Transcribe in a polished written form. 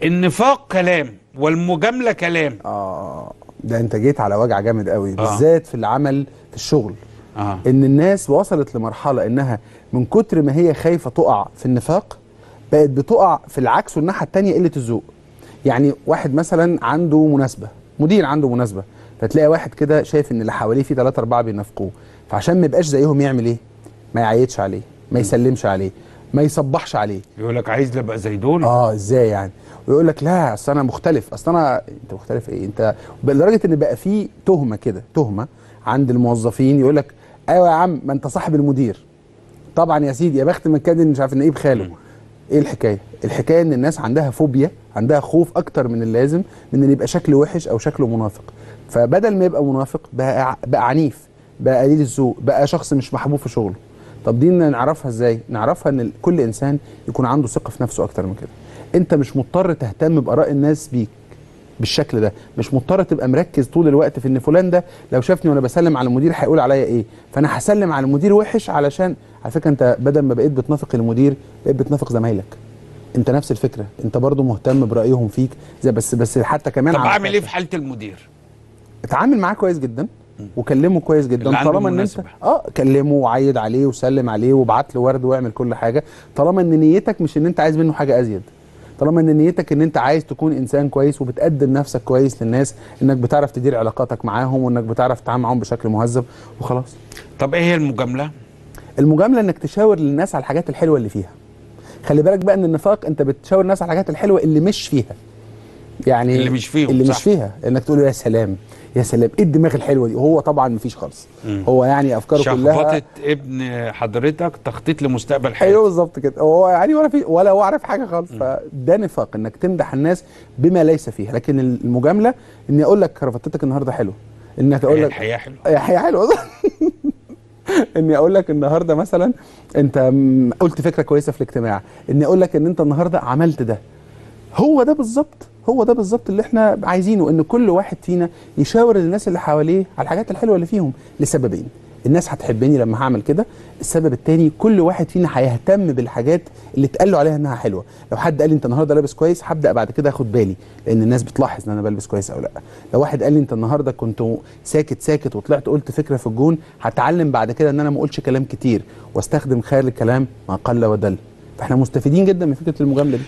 النفاق كلام والمجامله كلام. ده انت جيت على وجع جامد قوي، بالذات في العمل في الشغل. ان الناس وصلت لمرحله انها من كتر ما هي خايفه تقع في النفاق بقت بتقع في العكس، والناحيه الثانيه قله الذوق. يعني واحد مثلا عنده مناسبه، مدير عنده مناسبه، فتلاقي واحد كده شايف ان اللي حواليه في 3 4 بينافقوه، فعشان ما يبقاش زيهم يعمل ايه؟ ما يعيدش عليه، ما يسلمش عليه، ما يصبحش عليه. يقول لك عايز ابقى زي دول. ازاي يعني؟ ويقول لك لا اصل انا مختلف، اصل انا. انت مختلف ايه؟ انت لدرجه ان بقى في تهمه كده، تهمه عند الموظفين، يقول لك ايوه يا عم ما انت صاحب المدير. طبعا يا سيدي، يا بخت من كان مش عارف ان ايه بخاله. ايه الحكايه؟ الحكايه ان الناس عندها فوبيا، عندها خوف اكتر من اللازم من ان يبقى شكله وحش او شكله منافق. فبدل ما يبقى منافق بقى عنيف، بقى قليل الذوق، بقى شخص مش محبوب في شغله. طب دي نعرفها ازاي؟ نعرفها ان كل انسان يكون عنده ثقه في نفسه اكتر من كده. انت مش مضطر تهتم باراء الناس بيك بالشكل ده، مش مضطر تبقى مركز طول الوقت في ان فلان ده لو شافني وانا بسلم على المدير هيقول عليا ايه، فانا هسلم على المدير وحش علشان. على فكره انت بدل ما بقيت بتنافق المدير بقيت بتنافق زمايلك. انت نفس الفكره، انت برضو مهتم برايهم فيك زي بس حتى كمان. طب اعمل ايه في حاله المدير؟ اتعامل معاه كويس جدا وكلمه كويس جدا، طالما ان انت كلمه وعيد عليه وسلم عليه وابعت له ورد واعمل كل حاجه، طالما ان نيتك مش ان انت عايز منه حاجه ازيد، طالما ان نيتك ان انت عايز تكون انسان كويس وبتقدم نفسك كويس للناس، انك بتعرف تدير علاقاتك معاهم وانك بتعرف تتعامل معاهم بشكل مهذب وخلاص. طب ايه هي المجامله؟ المجامله انك تشاور للناس على الحاجات الحلوه اللي فيها. خلي بالك بقى ان النفاق انت بتشاور الناس على الحاجات الحلوه اللي مش فيها. يعني اللي مش فيهم، اللي صح. مش فيها، انك تقول له يا سلام يا سلام ايه الدماغ الحلوه دي، وهو طبعا مفيش خالص. هو يعني افكاره كلها شخبطه ابن حضرتك تخطيط لمستقبل حياته. ايوه بالظبط كده، هو يعني ولا هو عارف حاجه خالص. فده نفاق انك تمدح الناس بما ليس فيها. لكن المجامله اني اقول لك كرافتتك النهارده حلوه، انك اقول لك الحياه حلوه، الحياه حلوه اني اقول لك النهارده مثلا انت قلت فكره كويسه في الاجتماع، اني اقول لك ان انت النهارده عملت ده. هو ده بالظبط، هو ده بالظبط اللي احنا عايزينه، ان كل واحد فينا يشاور الناس اللي حواليه على الحاجات الحلوه اللي فيهم لسببين. الناس هتحبني لما هعمل كده. السبب الثاني كل واحد فينا هيهتم بالحاجات اللي اتقال له عليها انها حلوه. لو حد قال لي انت النهارده لابس كويس هبدا بعد كده اخد بالي، لان الناس بتلاحظ ان انا بلبس كويس او لا. لو واحد قال لي انت النهارده كنت ساكت ساكت وطلعت قلت فكره في الجون، هتعلم بعد كده ان انا ما اقولش كلام كتير واستخدم خير الكلام ما قل ودل. فاحنا مستفيدين جدا من فكره المجامله دي.